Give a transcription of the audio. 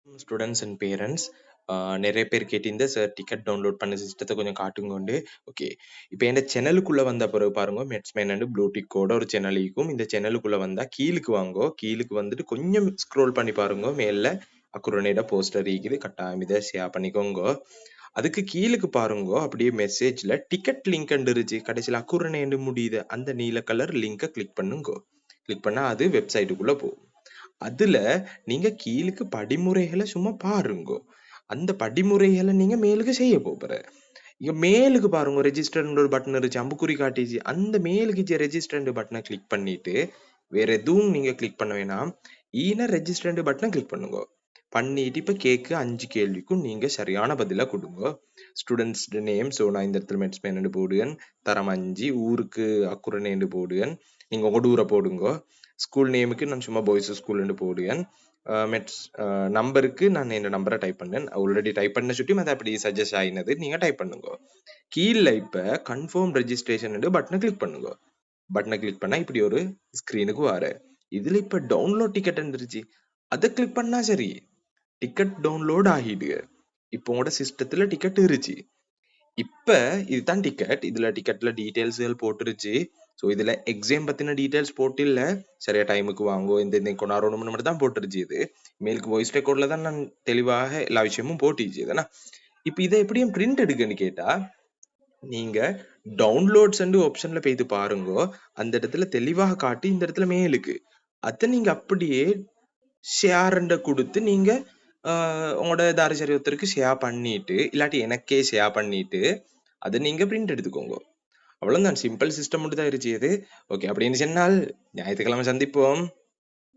Students and parents நிறைய பேர் கேட்டிருந்த சார் டிக்கெட் டவுன்லோட் பண்ண சிஸ்டத்தை கொஞ்சம் காட்டுங்கோண்டு. ஓகே, இப்போ என் சேனலுக்குள்ள வந்த பிறகு பாருங்க, மெட்ஸ்மேன் அண்ட் ப்ளூ டிக்கோட ஒரு சேனல் இருக்கும். இந்த சேனலுக்குள்ள வந்தா கீழுக்கு வாங்கோ, கீழுக்கு வந்துட்டு கொஞ்சம் ஸ்க்ரோல் பண்ணி பாருங்க, மேல அக்குரனேட போஸ்டர் இருக்குது, கட்டாயம் இதை ஷேர் பண்ணிக்கோங்க. அதுக்கு கீழுக்கு பாருங்க, அப்படியே மெசேஜ்ல டிக்கெட் லிங்க் இருந்துச்சு, கடைசியில் அக்குரனேண்டு முடியுது, அந்த நீல கலர் லிங்கை கிளிக் பண்ணுங்க. கிளிக் பண்ணா அது வெப்சைட்டுக்குள்ள போகும். அதுல நீங்க கீழுக்கு படிமுறைகளை சும்மா பாருங்க. அந்த படிமுறைகளை நீங்க மேலுக்கு செய்ய போற. இங்க மேலுக்கு பாருங்க, ரெஜிஸ்டர் ஒரு பட்டன் இருந்துச்சு, அம்புக்குறி காட்டிச்சு. அந்த மேலுக்கு ரெஜிஸ்டர் பட்டனை கிளிக் பண்ணிட்டு வேற எதுவும் நீங்க கிளிக் பண்ண வேணாம், ரெஜிஸ்டர் பட்டனை கிளிக் பண்ணுங்க. பண்ணிட்டு இப்ப கேக்கு 5 கேள்விக்கும் நீங்க சரியான பதிலா கொடுங்க. ஸ்டூடெண்ட்ஸ் நேம், ஸோ நான் இந்த இடத்துல மெட்ஸ்மேன் போடுவேன். தரம் 5, ஊருக்கு அக்குரனேண்டு போடுவேன். நீங்க உங்க ஊரை போடுங்க. ஸ்கூல் நேமுக்கு நான் சும்மா பாய்ஸ் ஸ்கூல்னு போடுவேன். மெட்ஸ் நம்பருக்கு நான் என் நம்பரை டைப் பண்ணேன். ஆல்ரெடி டைப் பண்ண சுட்டி அதை அப்படி சஜஸ்ட் ஆகினது நீங்க டைப் பண்ணுங்க. கீழே இப்ப கன்ஃபார்ம் ரெஜிஸ்ட்ரேஷன் பட்டனை கிளிக் பண்ணுங்க. பட்டனை கிளிக் பண்ணா இப்படி ஒரு ஸ்கிரீனுக்கு வர. இதுல இப்ப டவுன்லோட் டிக்கெட் வந்துருச்சு, அதை கிளிக் பண்ணா சரி டிக்கெட் டவுன்லோட் ஆகிடு. இப்போ உங்களோட சிஸ்டத்துல டிக்கெட் இருச்சு. இப்ப இதுதான் டிக்கெட். இதுல டிக்கெட்ல டீடைல்ஸ்கள் போட்டுருச்சு. ஸோ இதுல எக்ஸாம் பத்தின டீடைல்ஸ் போட்டு இல்ல, சரியா டைமுக்கு வாங்கோ, இந்த கொண்டாடணும்னு மட்டும் தான் போட்டுருச்சு. இது மேலுக்கு வாய்ஸ் ரெக்கார்ட்ல தான் நான் தெளிவாக எல்லா விஷயமும் போட்டுச்சு தானே. இப்ப இதை எப்படியும் பிரிண்ட் எடுக்குன்னு கேட்டா, நீங்க டவுன்லோட்ஸ் ஆப்ஷன்ல போயிட்டு பாருங்க, அந்த இடத்துல தெளிவாக காட்டி இந்த இடத்துல மேலுக்கு அதை நீங்க அப்படியே ஷேர் கொடுத்து நீங்க உங்களோட தாரிசரி ஒருத்தருக்கு ஷேர் பண்ணிட்டு, இல்லாட்டி எனக்கே ஷேர் பண்ணிட்டு அதை நீங்க பிரிண்ட் எடுத்துக்கோங்க. அவ்வளவுதான், சிம்பிள் சிஸ்டம் மட்டும் தான் இருந்துச்சு இது. ஓகே, அப்படின்னு சொன்னால் ஞாயிற்றுக்கிழமை சந்திப்போம்.